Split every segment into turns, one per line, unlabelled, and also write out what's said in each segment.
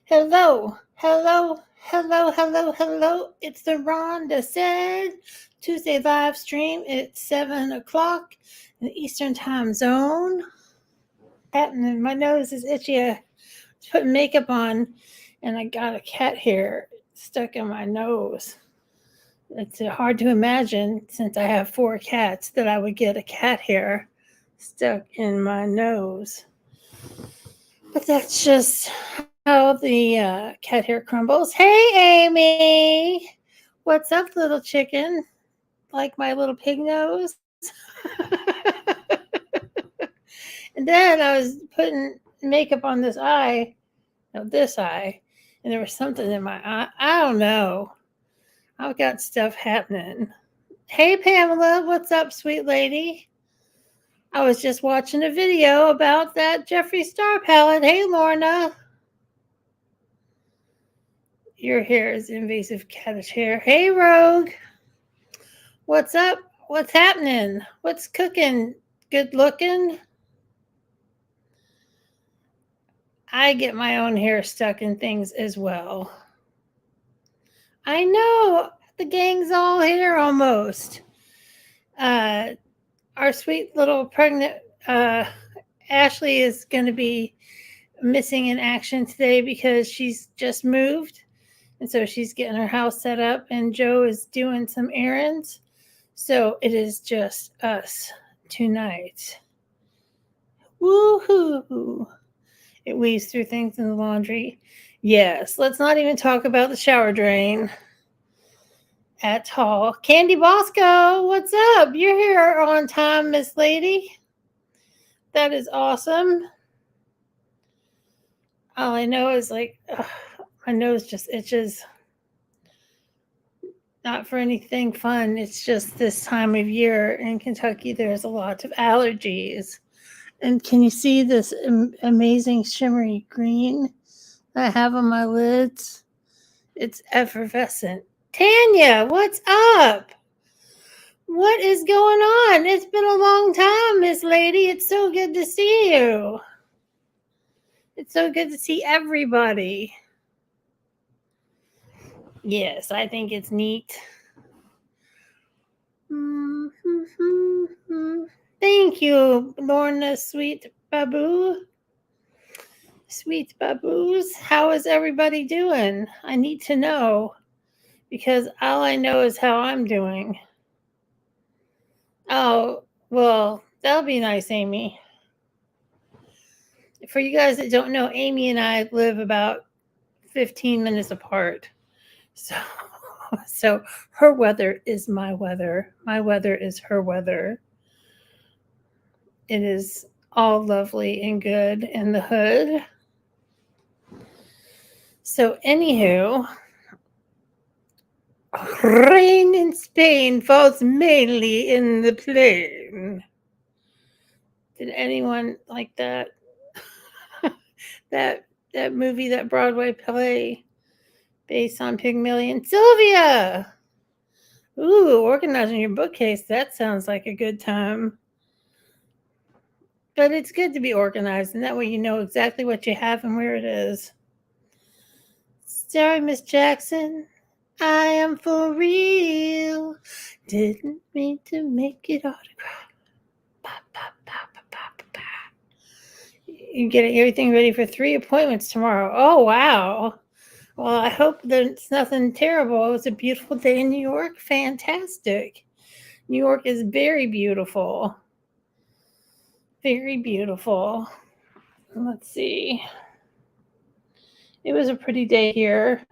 Hello, hello, hello, hello, hello. It's the Rhonda Said Tuesday live stream at 7 o'clock in the Eastern Time Zone. Happening, my nose is itchy. I put makeup on and I got a cat hair stuck in my nose. It's hard to imagine, since I have 4 cats, that I would get a cat hair stuck in my nose. But that's just how the cat hair crumbles. Hey, Amy. What's up, little chicken? Like my little pig nose? And then I was putting makeup on this eye, and there was something in my eye. I don't know. I've got stuff happening. Hey, Pamela. What's up, sweet lady? I was just watching a video about that Jeffree Star palette. Hey, Lorna. Your hair is invasive cattish hair. Hey, Rogue. What's up? What's happening? What's cooking? Good looking? I get my own hair stuck in things as well. I know. The gang's all here almost. Our sweet little pregnant Ashley is going to be missing in action today because she's just moved. And so she's getting her house set up, and Joe is doing some errands. So it is just us tonight. Woohoo! It weaves through things in the laundry. Yes, let's not even talk about the shower drain at all. Candy Bosco, what's up? You're here on time, Miss Lady. That is awesome. All I know is my nose just itches. Not for anything fun. It's just this time of year in Kentucky, there's a lot of allergies. And can you see this amazing shimmery green I have on my lids? It's effervescent. Tanya, what's up? What is going on? It's been a long time, Miss Lady. It's so good to see you. It's so good to see everybody. Yes, I think it's neat. Thank you, Lorna, sweet baboo. Sweet baboos. How is everybody doing? I need to know, because all I know is how I'm doing. Oh, well, that'll be nice, Amy. For you guys that don't know, Amy and I live about 15 minutes apart. So her weather is my weather. My weather is her weather. It is all lovely and good in the hood. So, anywho, rain in Spain falls mainly in the plain. Did anyone like that? that movie, that Broadway play based on Pygmalion? Sylvia! Ooh, organizing your bookcase. That sounds like a good time. But it's good to be organized, and that way you know exactly what you have and where it is. Sorry, Miss Jackson. I am for real. Didn't mean to make it autograph. You get everything ready for 3 appointments tomorrow. Oh, wow. Well, I hope that it's nothing terrible. It was a beautiful day in New York. Fantastic. New York is very beautiful. Very beautiful. Let's see. It was a pretty day here.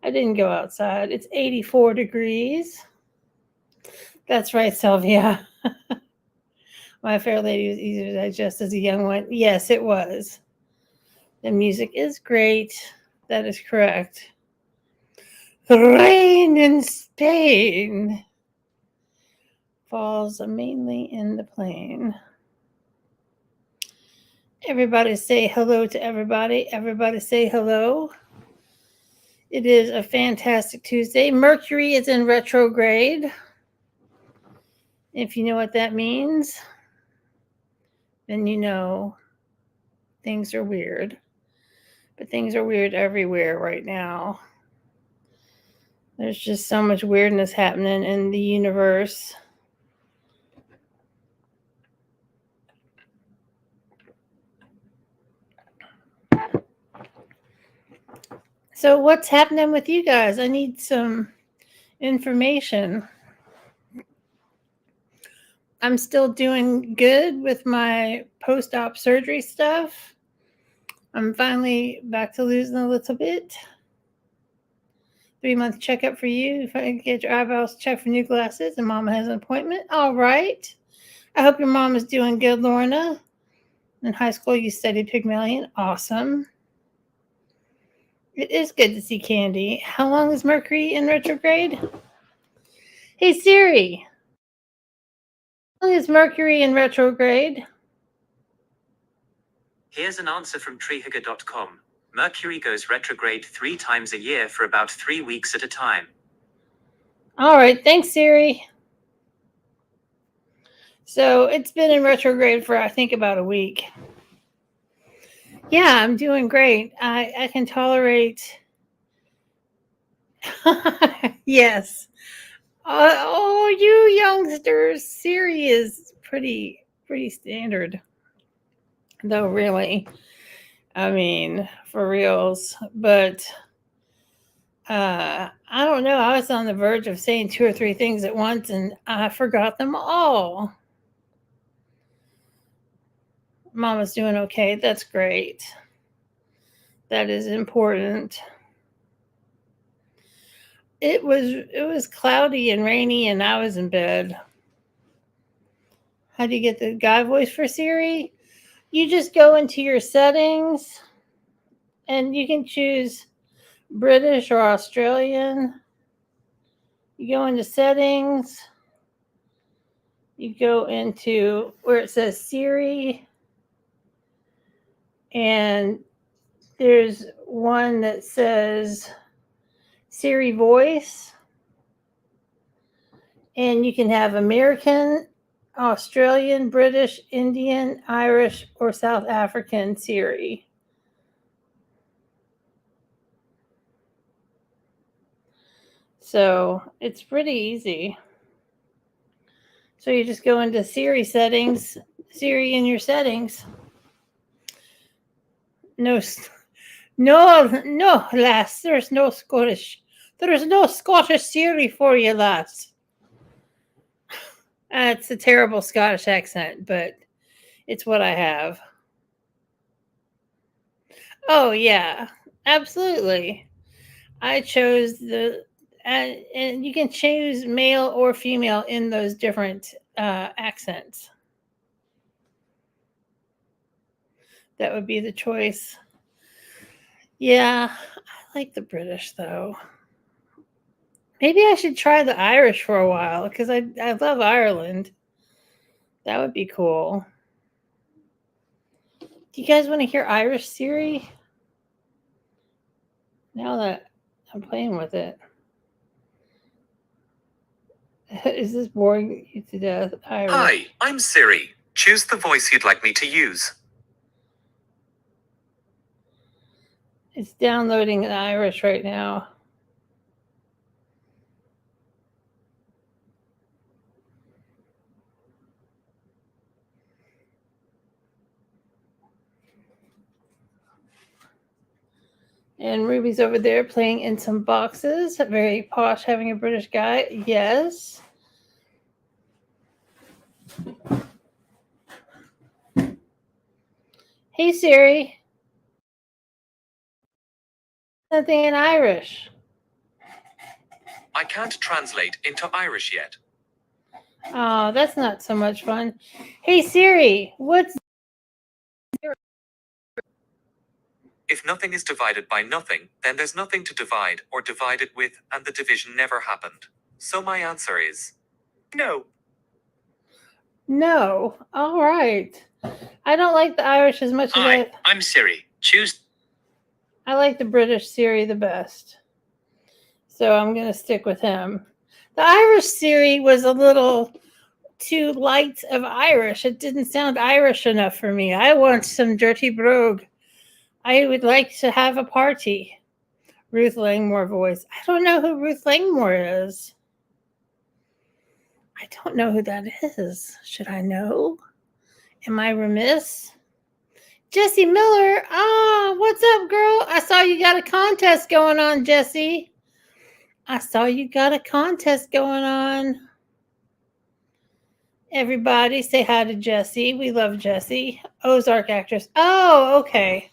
I didn't go outside. It's 84 degrees. That's right, Sylvia. My Fair Lady was easier to digest as a young one. Yes, it was. The music is great. That is correct. The rain in Spain falls mainly in the plain. Everybody say hello to everybody. Everybody say hello. It is a fantastic Tuesday. Mercury is in retrograde. If you know what that means, then you know things are weird. But things are weird everywhere right now. There's just so much weirdness happening in the universe. So, what's happening with you guys? I need some information. I'm still doing good with my post op surgery stuff. I'm finally back to losing a little bit. 3-month checkup for you. If I can get your eyebrows checked for new glasses, and Mama has an appointment. All right. I hope your mom is doing good, Lorna. In high school, you studied Pygmalion. Awesome. It is good to see Candy. How long is Mercury in retrograde? Hey, Siri. How long is Mercury in retrograde?
Here's an answer from treehugger.com. Mercury goes retrograde 3 times a year for about 3 weeks at a time.
All right. Thanks, Siri. So it's been in retrograde for, I think, about a week. Yeah, I'm doing great. I can tolerate. Yes. Oh, you youngsters, Siri is pretty standard, though. Really, I mean, for reals. But I don't know. I was on the verge of saying 2 or 3 things at once, and I forgot them all. Mama's doing okay. That's great. That is important. It was cloudy and rainy, and I was in bed. How do you get the guy voice for Siri? You just go into your settings, and you can choose British or Australian. You go into settings. You go into where it says Siri, and there's one that says Siri voice, and you can have American, Australian, British, Indian, Irish, or South African Siri. So it's pretty easy. So you just go into Siri settings, Siri in your settings. No, lass. There's no Scottish. There's no Scottish Siri for you, lass. It's a terrible Scottish accent, but it's what I have. Oh, yeah, absolutely. I chose and you can choose male or female in those different accents. That would be the choice. Yeah, I like the British, though. Maybe I should try the Irish for a while, because I love Ireland. That would be cool. Do you guys want to hear Irish Siri? Now that I'm playing with it. Is this boring you to death? Irish.
Hi, I'm Siri. Choose the voice you'd like me to use.
It's downloading the Irish right now. And Ruby's over there playing in some boxes. Very posh, having a British guy. Yes. Hey, Siri. Something in Irish.
I can't translate into Irish yet.
Oh, that's not so much fun. Hey, Siri, what's...
If nothing is divided by nothing, then there's nothing to divide or divide it with, and the division never happened. So my answer is no.
No. All right. I don't like the Irish as much as
I'm Siri. Choose.
I like the British Siri the best. So I'm going to stick with him. The Irish Siri was a little too light of Irish. It didn't sound Irish enough for me. I want some dirty brogue. I would like to have a party. Ruth Langmore voice. I don't know who Ruth Langmore is. I don't know who that is. Should I know? Am I remiss? Jessie Miller. Ah, what's up, girl? I saw you got a contest going on, Jessie. I saw you got a contest going on. Everybody say hi to Jessie. We love Jessie. Ozark actress. Oh, okay.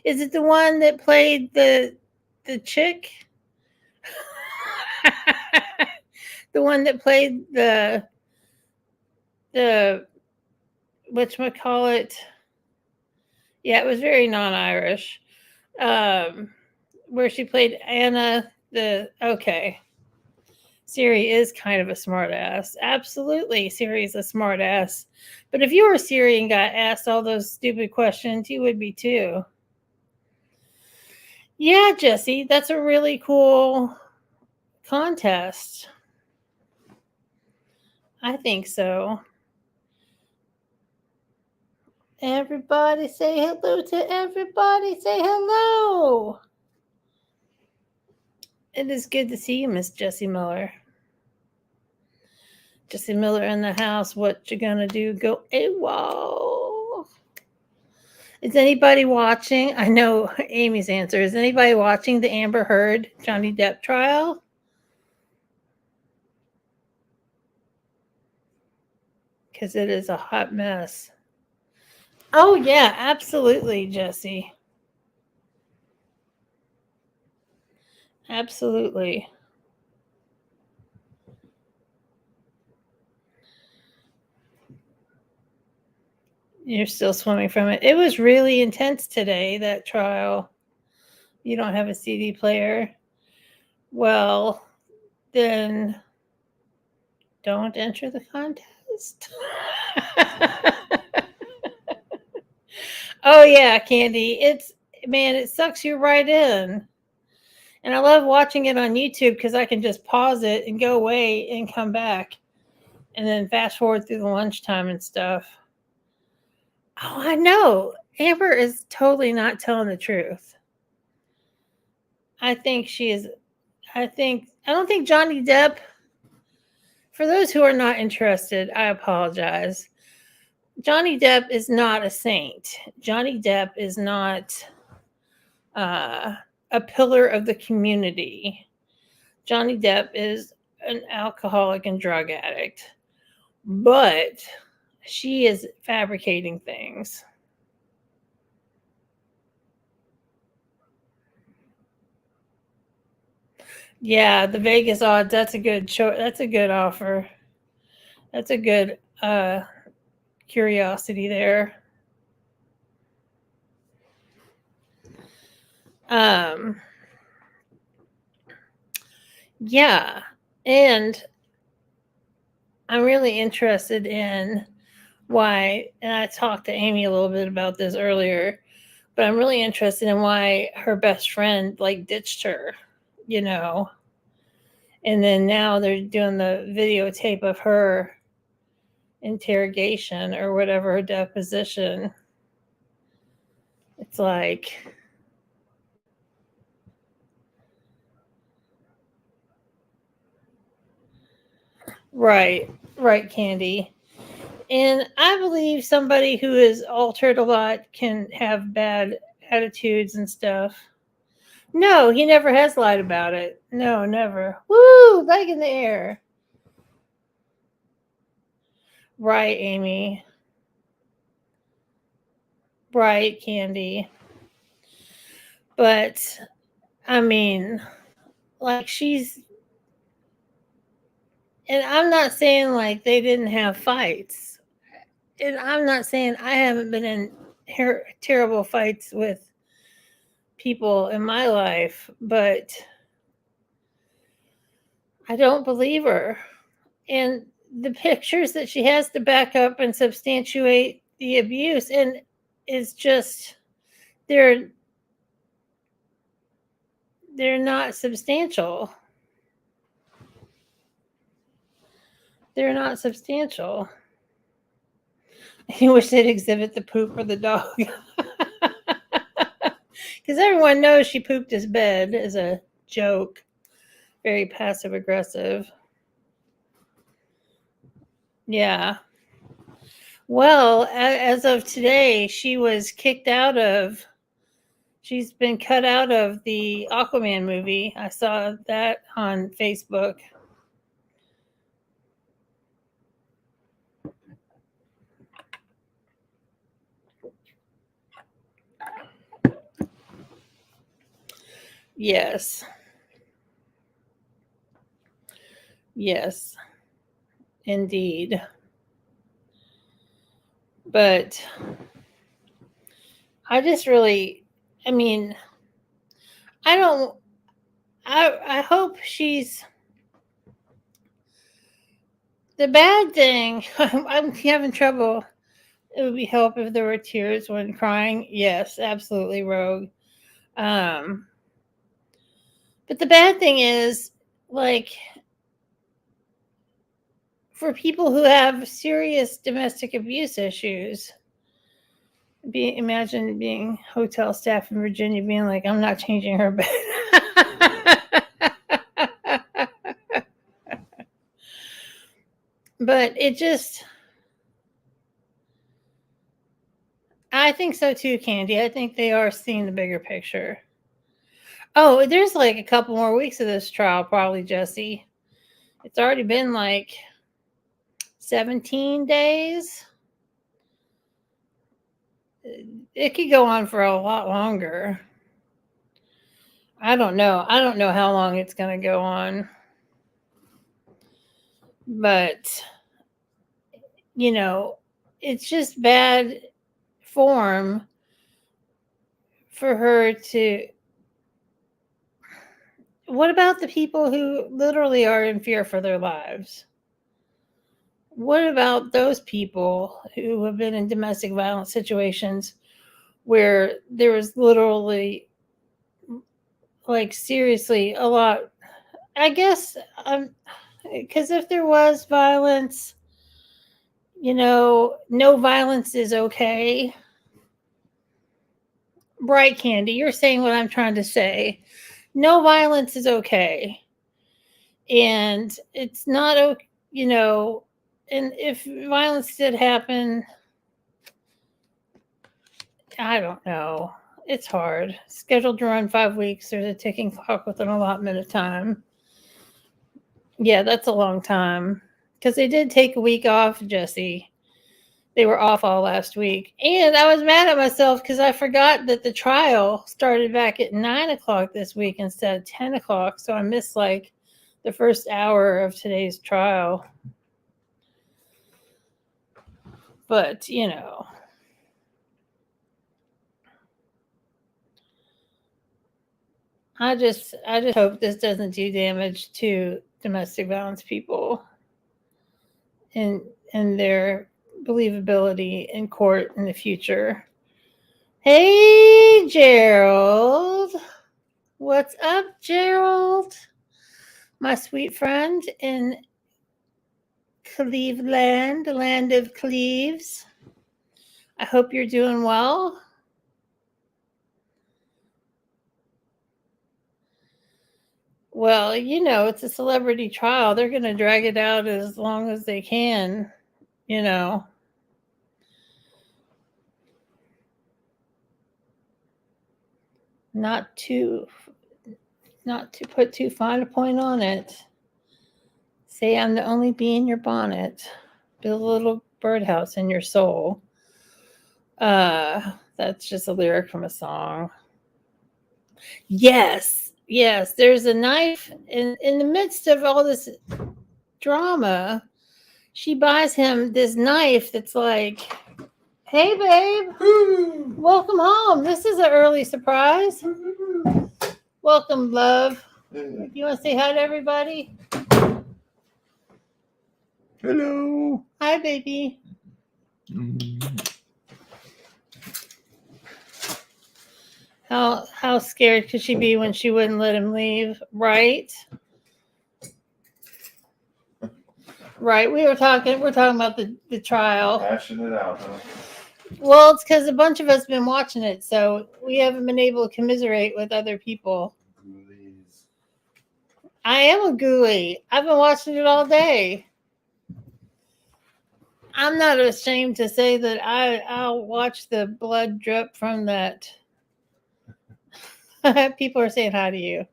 Is it the one that played the chick? The one that played the whatchamacallit? Yeah, it was very non-Irish. Where she played Anna okay. Siri is kind of a smartass. Absolutely, Siri is a smartass. But if you were Siri and got asked all those stupid questions, you would be too. Yeah, Jessie, that's a really cool contest. I think so. Everybody say hello to everybody. Say hello. It is good to see you, Miss Jessie Miller. Jessie Miller in the house. What you gonna do? Go AWOL. Is anybody watching? I know Amy's answer. Is anybody watching the Amber Heard Johnny Depp trial? Because it is a hot mess. Oh, yeah, absolutely, Jessie. Absolutely. You're still swimming from it. It was really intense today, that trial. You don't have a CD player. Well, then don't enter the contest. Oh yeah, Candy. It sucks you right in. And I love watching it on YouTube because I can just pause it and go away and come back. And then fast forward through the lunchtime and stuff. Oh, I know. Amber is totally not telling the truth. I think she is. I don't think Johnny Depp, for those who are not interested, I apologize. Johnny Depp is not a saint. Johnny Depp is not a pillar of the community. Johnny Depp is an alcoholic and drug addict. But she is fabricating things. Yeah, the Vegas odds, that's a good show. That's a good offer. That's a good curiosity there. Yeah, and I'm really interested in why, and I talked to Amy a little bit about this earlier, but I'm really interested in why her best friend like ditched her, you know. And then now they're doing the videotape of her interrogation or whatever, her deposition. It's like, right, Candy. And I believe somebody who is altered a lot can have bad attitudes and stuff. No, he never has lied about it. No, never. Woo, leg in the air. Right, Amy. Right, Candy. But, I mean, like and I'm not saying like they didn't have fights. And I'm not saying I haven't been in terrible fights with people in my life, but I don't believe her. And the pictures that she has to back up and substantiate the abuse, and it's just they're not substantial. They're not substantial. You wish they'd exhibit the poop or the dog. Because everyone knows she pooped his bed as a joke. Very passive aggressive. Yeah. Well, as of today, she's been cut out of the Aquaman movie. I saw that on Facebook. Yes. Yes. Indeed. But I just really, I mean, I hope she's the bad thing. I'm having trouble. It would be help if there were tears when crying. Yes, absolutely, Rogue. But the bad thing is, like, for people who have serious domestic abuse issues, imagine being hotel staff in Virginia being like, I'm not changing her bed. But it just, I think so too, Candy. I think they are seeing the bigger picture. Oh, there's like a couple more weeks of this trial, probably, Jesse. It's already been like 17 days. It could go on for a lot longer. I don't know. I don't know how long it's going to go on. But, you know, it's just bad form for her to. What about the people who literally are in fear for their lives? What about those people who have been in domestic violence situations where there was literally, like, seriously a lot? I guess, because if there was violence, no violence is okay. Bright Candy, you're saying what I'm trying to say. No violence is okay. And it's not, and if violence did happen, I don't know. It's hard. Scheduled to run 5 weeks. There's a ticking clock with an allotment of time. Yeah, that's a long time. Because they did take a week off, Jesse. They were off all last week. And I was mad at myself because I forgot that the trial started back at 9 o'clock this week instead of 10 o'clock. So I missed like the first hour of today's trial. But, I just hope this doesn't do damage to domestic violence people and their believability in court in the future. Hey, Gerald. What's up, Gerald? My sweet friend in Cleveland, the land of Cleves. I hope you're doing well. Well, it's a celebrity trial. They're going to drag it out as long as they can, Not to put too fine a point on it. Say I'm the only bee in your bonnet. Build a little birdhouse in your soul. That's just a lyric from a song. Yes. There's a knife in the midst of all this drama. She buys him this knife that's like, hey, babe, welcome home. This is an early surprise. Welcome, love. You want to say hi to everybody?
Hello.
Hi, baby. How scared could she be when she wouldn't let him leave? Right. Right. We're talking about the trial.
Hashing it out, huh?
Well, it's because a bunch of us have been watching it, so we haven't been able to commiserate with other people.
Ghoulies.
I am a ghoulie. I've been watching it all day. I'm not ashamed to say that I'll watch the blood drip from that. People are saying hi to you.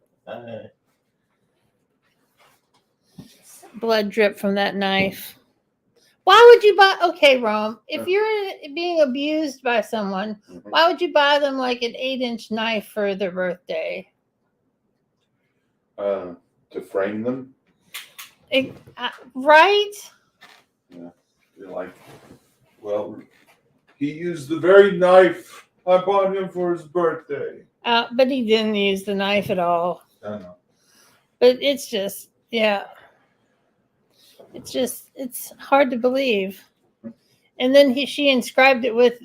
Blood drip from that knife. Why would you buy? Okay, Rome. If you're being abused by someone, why would you buy them like an 8-inch knife for their birthday?
To frame them.
Right?
Yeah. You're like, well, he used the very knife I bought him for his birthday.
But he didn't use the knife at all.
I know.
But it's just, yeah. It's hard to believe. And then she inscribed it with,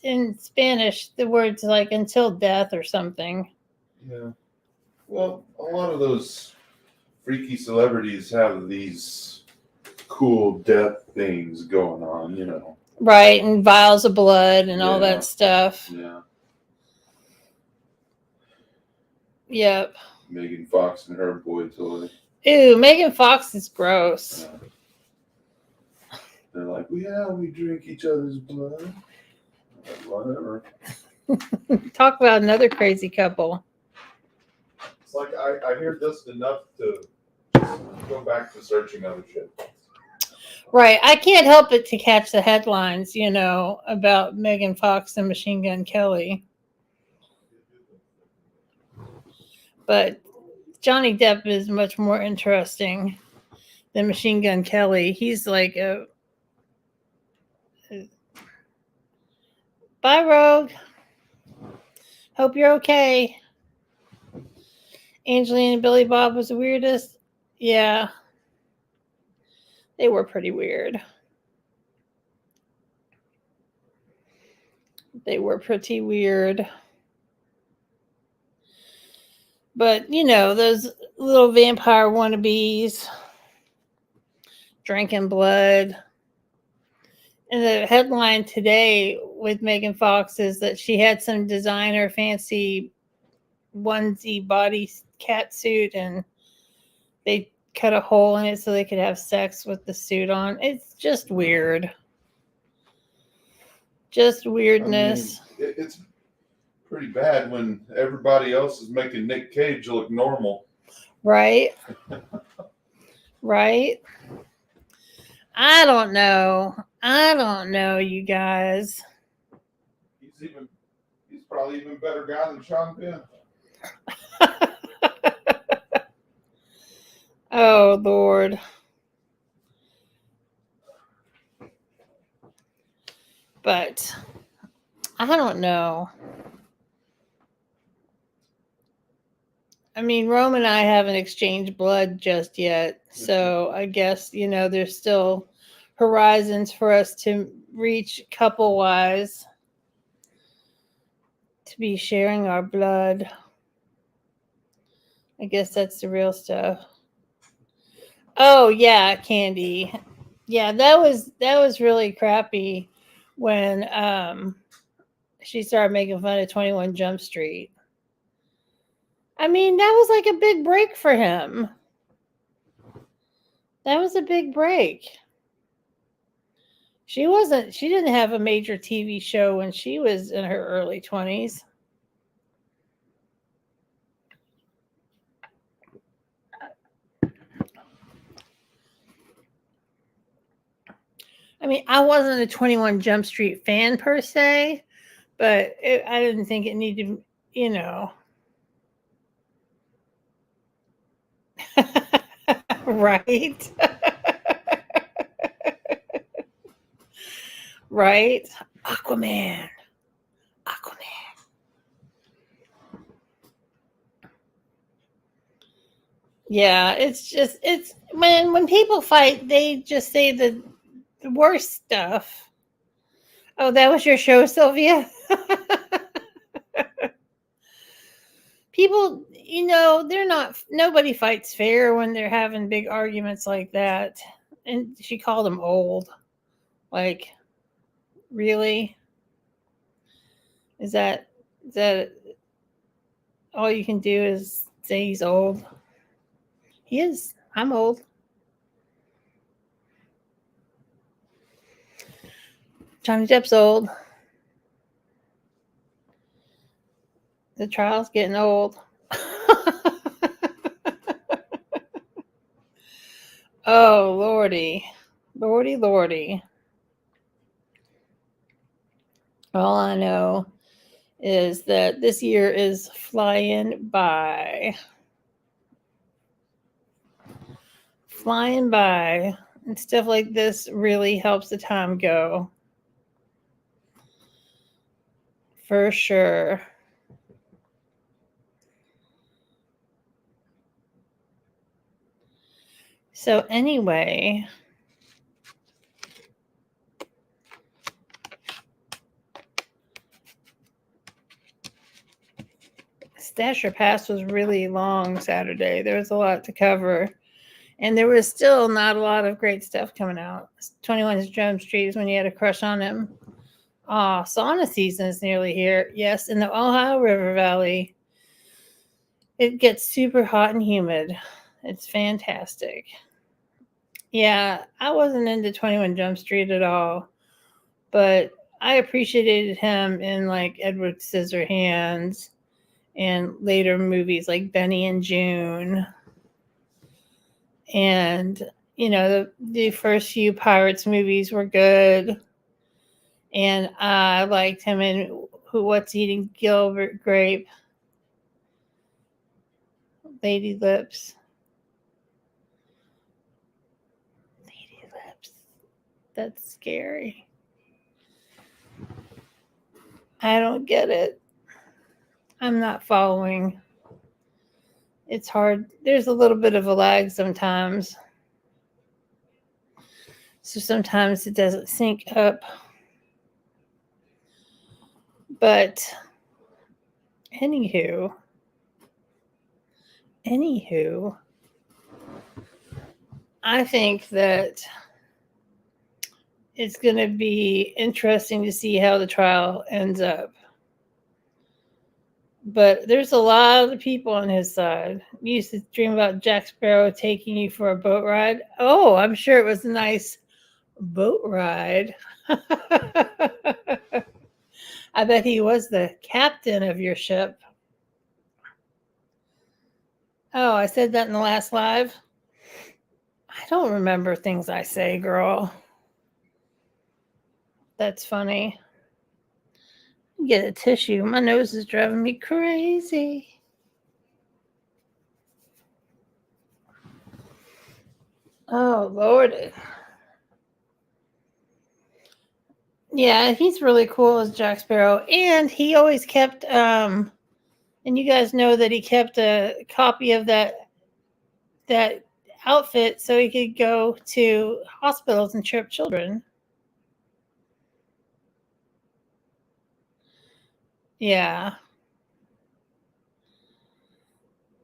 in Spanish, the words like "until death" or something.
Yeah. Well, a lot of those freaky celebrities have these cool death things going on, you know.
Right, and vials of blood and all
Yeah.
that stuff.
Yeah.
Yep.
Megan Fox and her boy toy.
Ew, Megan Fox is gross.
They're like, yeah, we drink each other's blood. Whatever.
Talk about another crazy couple.
It's like I hear just enough to go back to searching other shit.
Right. I can't help it to catch the headlines, you know, about Megan Fox and Machine Gun Kelly. But Johnny Depp is much more interesting than Machine Gun Kelly. He's like a bye, Rogue. Hope you're okay. Angelina and Billy Bob was the weirdest. Yeah. They were pretty weird. They were pretty weird. But, you know, those little vampire wannabes drinking blood. And the headline today with Megan Fox is that she had some designer fancy onesie body cat suit and they cut a hole in it so they could have sex with the suit on. It's just weird. Just weirdness.
I mean, it's pretty bad when everybody else is making Nick Cage look normal.
Right? Right? I don't know. You guys.
He's probably even better guy than Sean Penn.
Oh, Lord. But I don't know. I mean, Rome and I haven't exchanged blood just yet. So I guess, you know, there's still horizons for us to reach couple wise to be sharing our blood. I guess that's the real stuff. Oh yeah, Candy. Yeah, that was really crappy when she started making fun of 21 Jump Street. I mean, that was like a big break for him. That was a big break. She didn't have a major TV show when she was in her early 20s. I mean, I wasn't a 21 Jump Street fan per se, but I didn't think it needed, you know. Right? Right? Aquaman. Yeah, it's when people fight, they just say the worst stuff. Oh, that was your show, Sylvia? People, you know, nobody fights fair when they're having big arguments like that. And she called him old. Like, really? Is that all you can do is say he's old? He is. I'm old. Johnny Depp's old. The trial's getting old. Oh, lordy. Lordy, lordy. All I know is that this year is flying by. Flying by. And stuff like this really helps the time go. For sure. So, anyway, Stasher Pass was really long Saturday. There was a lot to cover. And there was still not a lot of great stuff coming out. 21 Jump Street is when you had a crush on him. Sauna season is nearly here. Yes, in the Ohio River Valley, it gets super hot and humid. It's fantastic. Yeah, I wasn't into 21 Jump Street at all, but I appreciated him in like Edward Scissorhands and later movies like Benny and June. And, you know, the first few Pirates movies were good. And I liked him in What's Eating Gilbert Grape, Lady Lips. Lady Lips. That's scary. I don't get it. I'm not following. It's hard. There's a little bit of a lag sometimes. So sometimes it doesn't sync up. But anywho, I think that it's going to be interesting to see how the trial ends up. But there's a lot of people on his side. You used to dream about Jack Sparrow taking you for a boat ride. Oh, I'm sure it was a nice boat ride. I bet he was the captain of your ship. Oh, I said that in the last live. I don't remember things I say, girl. That's funny. Get a tissue. My nose is driving me crazy. Oh, Lord. Yeah, he's really cool as Jack Sparrow. And he always kept, and you guys know that he kept a copy of that outfit so he could go to hospitals and trip children. Yeah.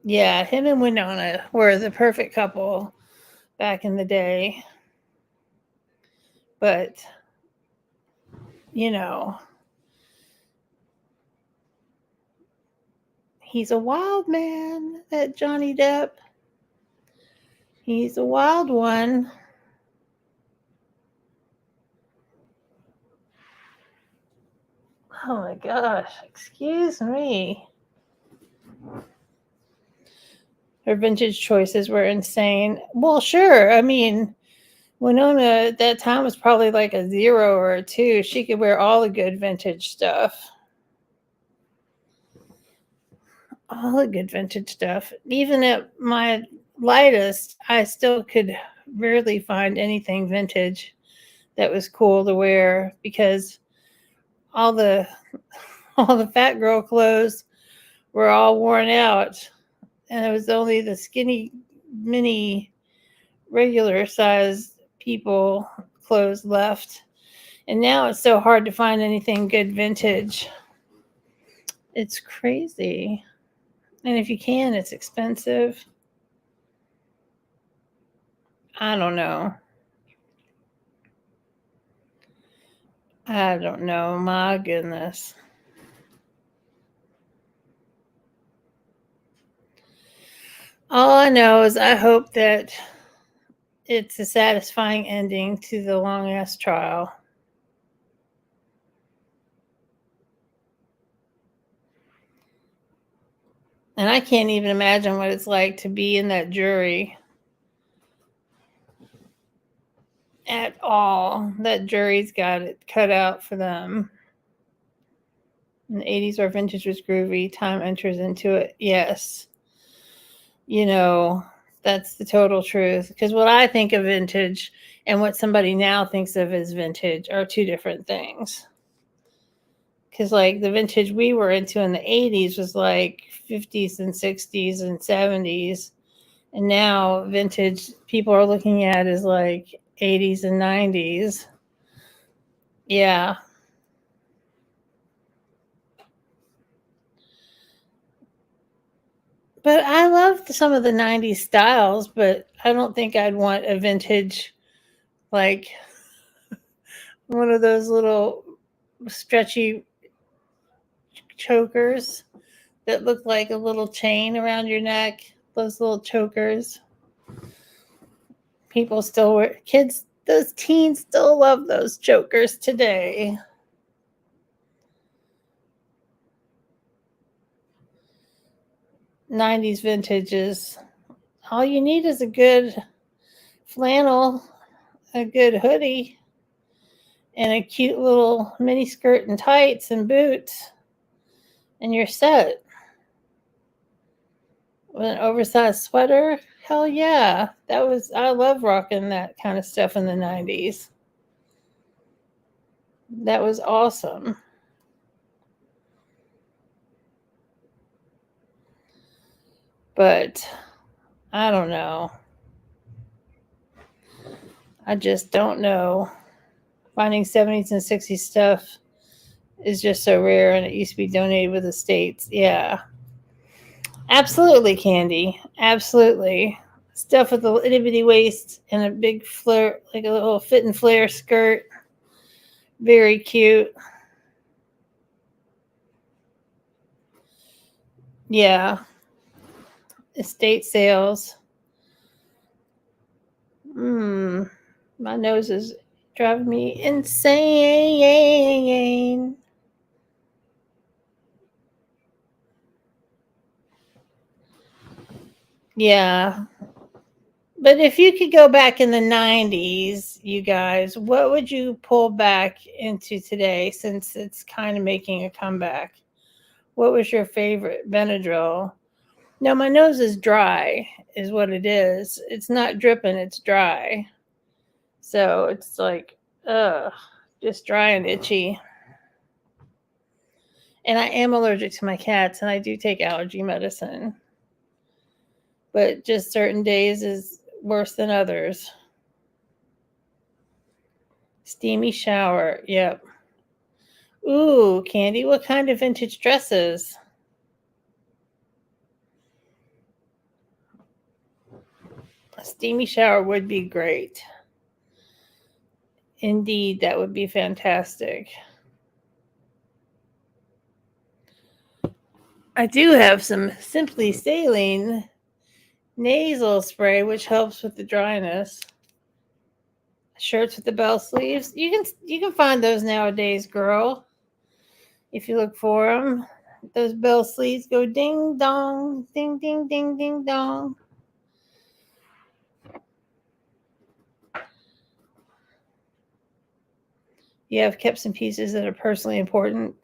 Yeah, him and Winona were the perfect couple back in the day. But, you know, he's a wild man, that Johnny Depp. He's a wild one. Oh my gosh, excuse me. Her vintage choices were insane. Well, sure. I mean, Winona at that time was probably like a 0 or a 2. She could wear all the good vintage stuff. All the good vintage stuff. Even at my lightest, I still could rarely find anything vintage that was cool to wear because all the fat girl clothes were all worn out, and it was only the skinny mini regular size people clothes left. And now it's so hard to find anything good vintage. It's crazy. And if you can, it's expensive. I don't know. My goodness. All I know is I hope that it's a satisfying ending to the long ass trial. And I can't even imagine what it's like to be in that jury at all. That jury's got it cut out for them. In the 80s, where vintage was groovy, time enters into it. Yes. You know, that's the total truth. Because what I think of vintage and what somebody now thinks of as vintage are two different things. Because, like, the vintage we were into in the 80s was like 50s and 60s and 70s. And now vintage people are looking at as like 80s and 90s. Yeah. But I love some of the 90s styles, but I don't think I'd want a vintage, like one of those little stretchy chokers that look like a little chain around your neck. Those little chokers. People still wear, kids, those teens still love those chokers today. '90s vintage is all you need is a good flannel, a good hoodie, and a cute little mini skirt and tights and boots, and you're set. With an oversized sweater, hell yeah. I love rocking that kind of stuff in the 90s. That was awesome. But I don't know. I just don't know. Finding 70s and 60s stuff is just so rare, and it used to be donated with the states. Yeah. Absolutely, Candy. Absolutely. Stuff with a itty bitty waist and a big flare, like a little fit and flare skirt. Very cute. Yeah. Estate sales. My nose is driving me insane. Yeah. But if you could go back in the 90s, you guys, what would you pull back into today since it's kind of making a comeback? What was your favorite Benadryl? No, my nose is dry, is what it is. It's not dripping, it's dry. So it's like, just dry and itchy. And I am allergic to my cats, and I do take allergy medicine. But just certain days is worse than others. Steamy shower, yep. Ooh, Candy, what kind of vintage dresses? A steamy shower would be great. Indeed, that would be fantastic. I do have some Simply Saline nasal spray, which helps with the dryness. Shirts with the bell sleeves. You can find those nowadays, girl. If you look for them, those bell sleeves go ding dong, ding ding ding ding dong. Yeah, I've kept some pieces that are personally important.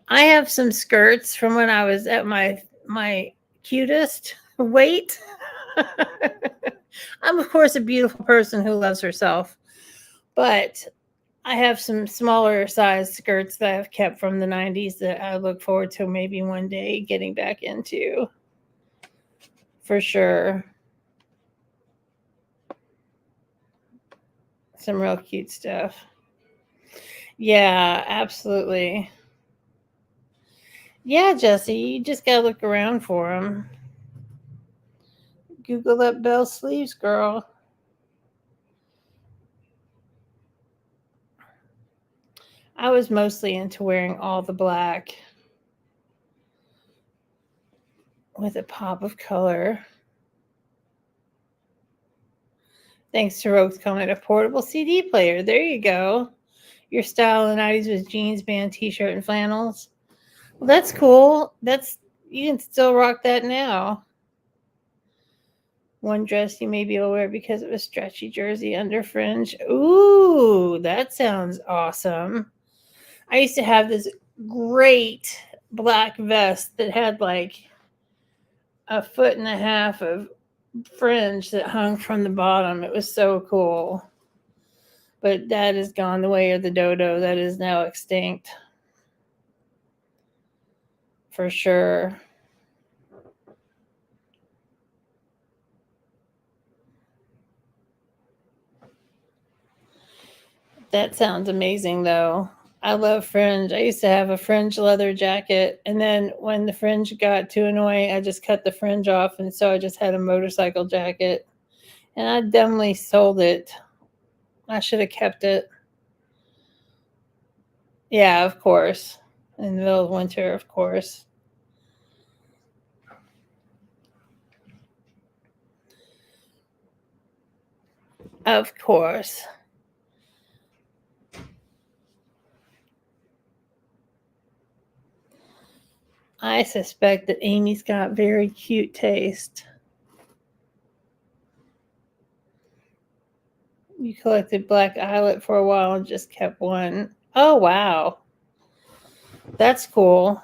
I have some skirts from when I was at my cutest weight. I'm of course a beautiful person who loves herself, but I have some smaller size skirts that I've kept from the 90s that I look forward to maybe one day getting back into. For sure. Some real cute stuff. Yeah, absolutely. Yeah, Jesse, you just gotta look around for them. Google up bell sleeves, girl. I was mostly into wearing all the black with a pop of color. Thanks to Rogue's comment, a portable CD player. There you go. Your style in the 90s was jeans, band, t-shirt, and flannels. Well, that's cool. You can still rock that now. One dress you may be able to wear because it was stretchy jersey under fringe. Ooh, that sounds awesome. I used to have this great black vest that had like a foot and a half of fringe that hung from the bottom. It was so cool. But that is gone the way of the dodo. That is now extinct. For sure. That sounds amazing, though. I love fringe. I used to have a fringe leather jacket, and then when the fringe got too annoying, I just cut the fringe off, and so I just had a motorcycle jacket. And I dumbly sold it. I should have kept it. Yeah, of course. In the middle of winter, of course. Of course. I suspect that Amy's got very cute taste. You collected black eyelet for a while and just kept one. Oh, wow. That's cool.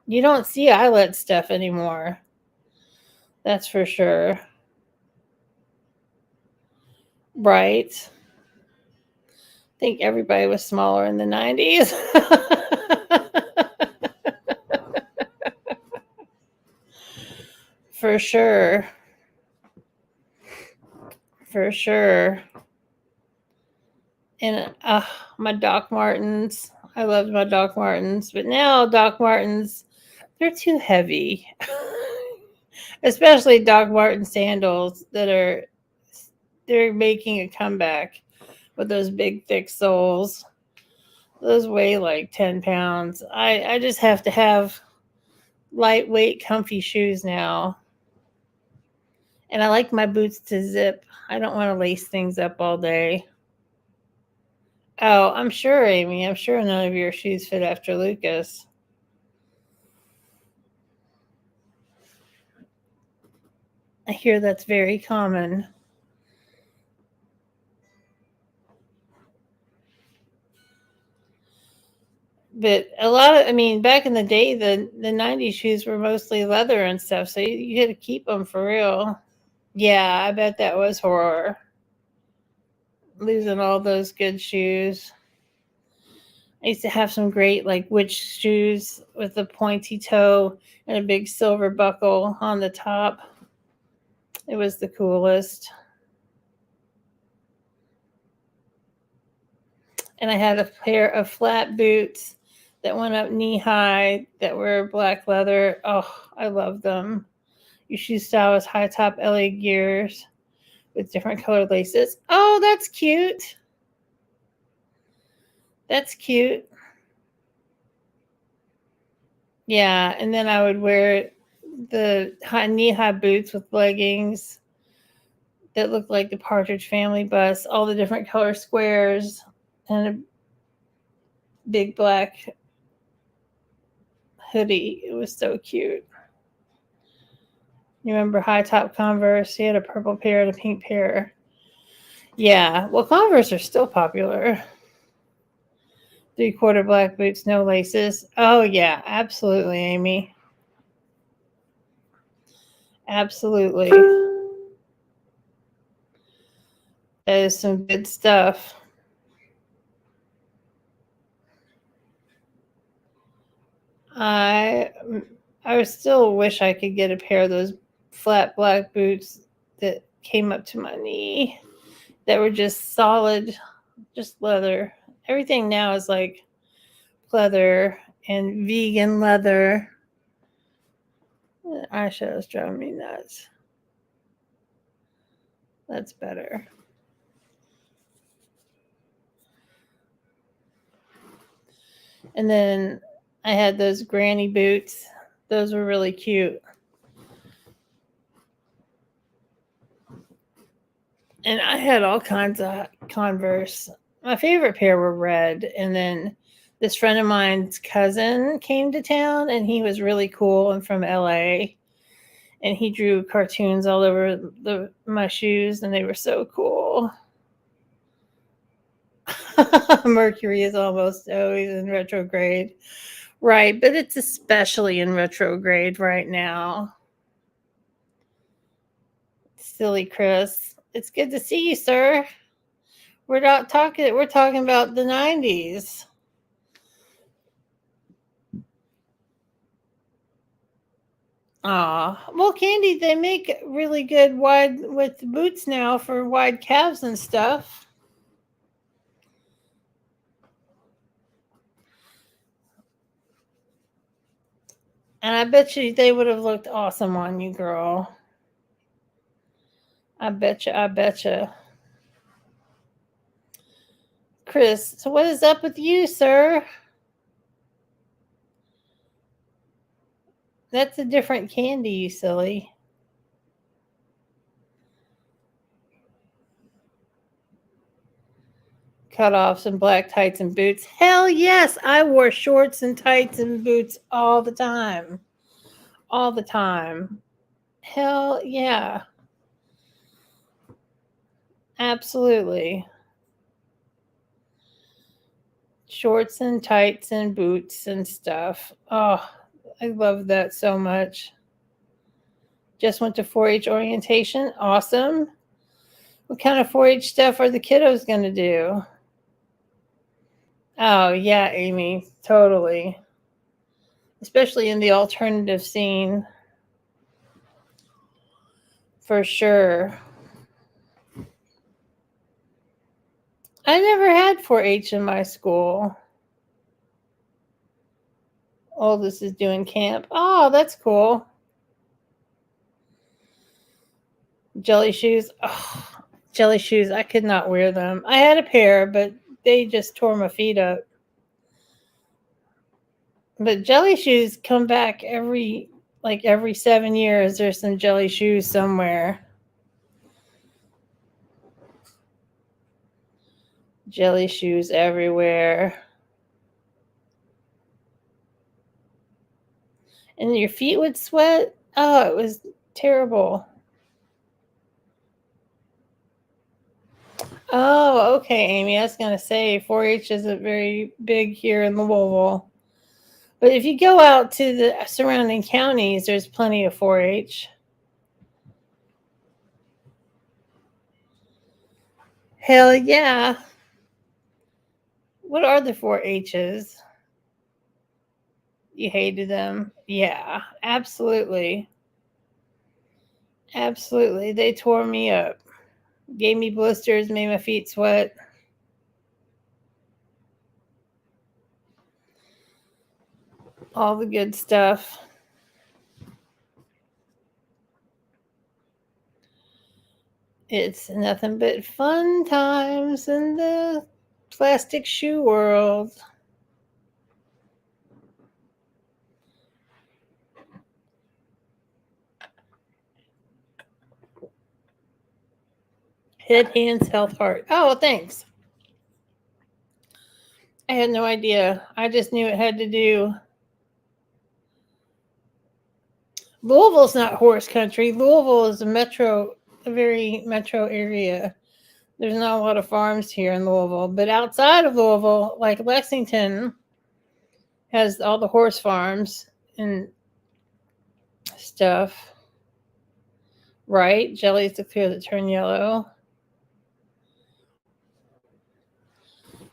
You don't see eyelet stuff anymore. That's for sure. Right. I think everybody was smaller in the 90s. For sure. For sure. And my Doc Martens. I loved my Doc Martens. But now Doc Martens, they're too heavy. Especially Doc Marten sandals they're making a comeback with those big thick soles. Those weigh like 10 pounds. I just have to have lightweight, comfy shoes now. And I like my boots to zip. I don't want to lace things up all day. Oh, I'm sure, Amy. I'm sure none of your shoes fit after Lucas. I hear that's very common. But back in the day, the 90s shoes were mostly leather and stuff, so you had to keep them for real. Yeah, I bet that was horror. Losing all those good shoes. I used to have some great like witch shoes with a pointy toe and a big silver buckle on the top. It was the coolest. And I had a pair of flat boots that went up knee high that were black leather. Oh, I love them. Your shoe style was high top LA gears with different colored laces. Oh, that's cute. That's cute. Yeah, and then I would wear the knee-high boots with leggings that looked like the Partridge Family bus, all the different color squares, and a big black hoodie. It was so cute. You remember high top Converse? He had a purple pair and a pink pair. Yeah, well, Converse are still popular. 3/4 black boots, no laces. Oh, yeah, absolutely, Amy. Absolutely. That is some good stuff. I still wish I could get a pair of those flat black boots that came up to my knee that were just solid, just leather. Everything now is like leather and vegan leather. Eyeshadow's driving me nuts. That's better. And then I had those granny boots. Those were really cute. And I had all kinds of Converse. My favorite pair were red. And then this friend of mine's cousin came to town, and he was really cool and from LA. And he drew cartoons all over my shoes, and they were so cool. Mercury is almost always in retrograde. Right, but it's especially in retrograde right now. Silly Chris. It's good to see you, sir. We're talking about the 90s. Well, Candy, they make really good wide with boots now for wide calves and stuff. And I bet you they would have looked awesome on you, girl. I betcha. Chris, so what is up with you, sir? That's a different Candy, you silly. Cutoffs and black tights and boots. Hell yes, I wore shorts and tights and boots all the time. All the time. Hell yeah. Absolutely. Shorts and tights and boots and stuff. Oh, I love that so much. Just went to 4-H orientation. Awesome. What kind of 4-H stuff are the kiddos going to do? Oh, yeah, Amy. Totally. Especially in the alternative scene. For sure. I never had 4-H in my school. Oldest is doing camp. Oh, that's cool. Jelly shoes. Oh, jelly shoes. I could not wear them. I had a pair, but they just tore my feet up. But jelly shoes come back every 7 years. There's some jelly shoes somewhere. Jelly shoes everywhere. And your feet would sweat. Oh, it was terrible. Oh, okay, Amy. I was going to say 4-H isn't very big here in Louisville. But if you go out to the surrounding counties, there's plenty of 4-H. Hell yeah. What are the 4-H's? You hated them? Yeah, absolutely. Absolutely. They tore me up. Gave me blisters, made my feet sweat. All the good stuff. It's nothing but fun times in the plastic shoe world. Head, hands, health, heart. Oh, thanks. I had no idea. I just knew it had to do. Louisville's not horse country. Louisville is a very metro area. There's not a lot of farms here in Louisville, but outside of Louisville, like Lexington, has all the horse farms and stuff. Right? Jellies to clear that turn yellow.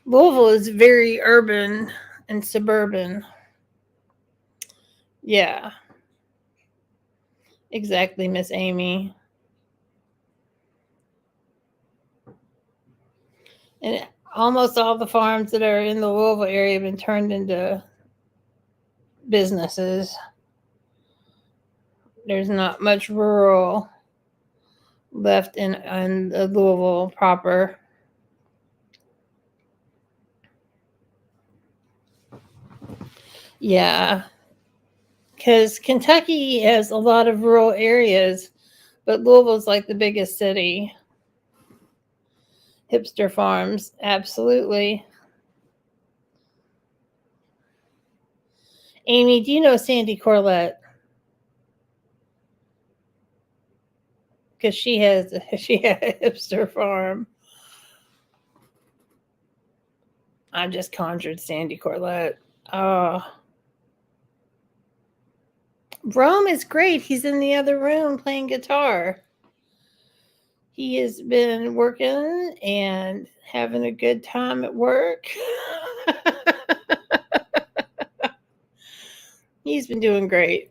Louisville is very urban and suburban. Yeah. Exactly, Miss Amy. And almost all the farms that are in the Louisville area have been turned into businesses. There's not much rural left in Louisville proper. Yeah. Because Kentucky has a lot of rural areas, but Louisville's like the biggest city. Hipster farms, absolutely. Amy, do you know Sandy Corlett? Because she had a hipster farm. I just conjured Sandy Corlett. Rome is great. He's in the other room playing guitar. He has been working and having a good time at work. He's been doing great.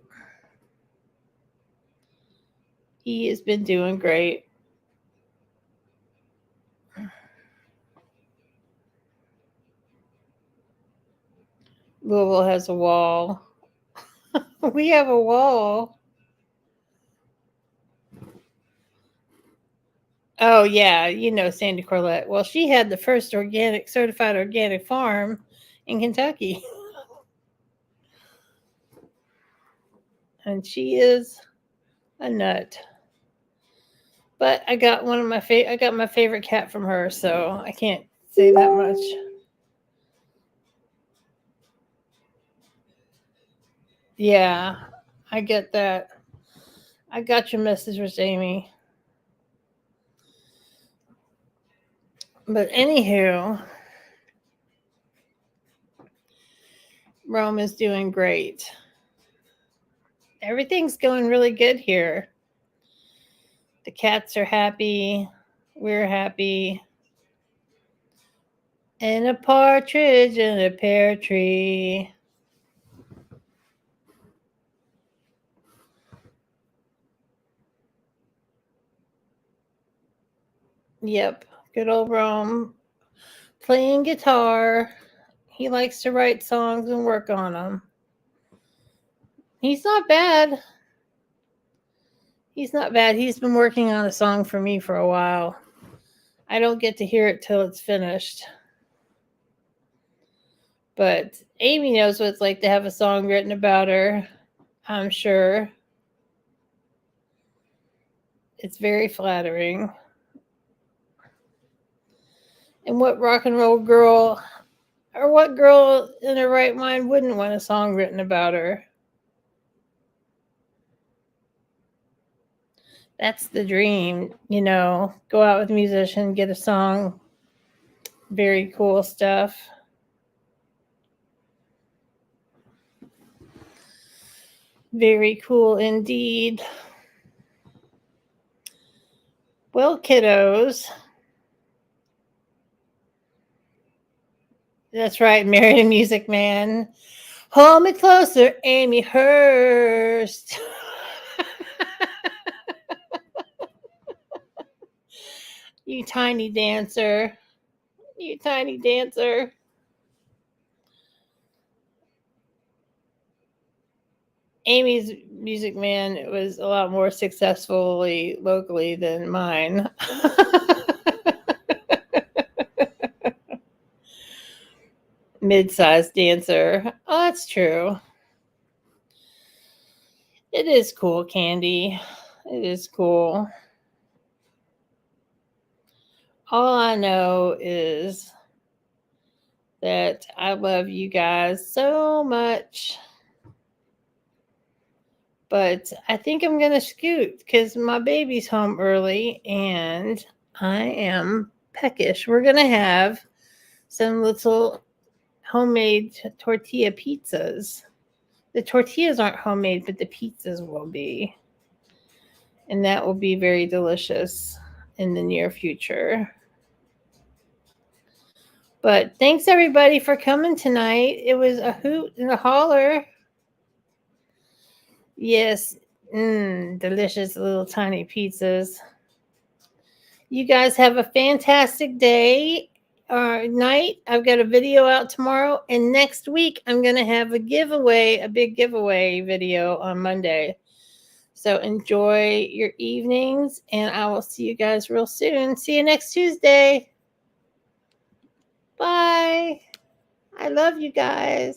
He has been doing great. Louisville has a wall. We have a wall. Oh, yeah, you know Sandy Corlett. Well, she had the first certified organic farm in Kentucky. And she is a nut. But I got my favorite cat from her, so I can't say that much. Yeah, I get that. I got your message, Miss Amy. But anywho, Rome is doing great. Everything's going really good here. The cats are happy. We're happy. And a partridge in a pear tree. Yep, good old Rome. Playing guitar. He likes to write songs and work on them. He's not bad. He's not bad. He's been working on a song for me for a while. I don't get to hear it till it's finished. But Amy knows what it's like to have a song written about her, I'm sure. It's very flattering. And what rock and roll girl, or what girl in her right mind wouldn't want a song written about her? That's the dream, go out with a musician, get a song. Very cool stuff. Very cool indeed. Well, kiddos. That's right, married a music man. Hold me closer, Amy Hurst. You tiny dancer. You tiny dancer. Amy's Music Man was a lot more successfully locally than mine. Mid-sized dancer. Oh, that's true. It is cool, Candy. It is cool. All I know is that I love you guys so much. But I think I'm going to scoot because my baby's home early and I am peckish. We're going to have some little homemade tortilla pizzas. The tortillas aren't homemade, but the pizzas will be. And that will be very delicious in the near future. But thanks everybody for coming tonight. It was a hoot and a holler. Yes, delicious little tiny pizzas. You guys have a fantastic day or night. I've got a video out tomorrow. And next week, I'm going to have a big giveaway video on Monday. So enjoy your evenings. And I will see you guys real soon. See you next Tuesday. Bye. I love you guys.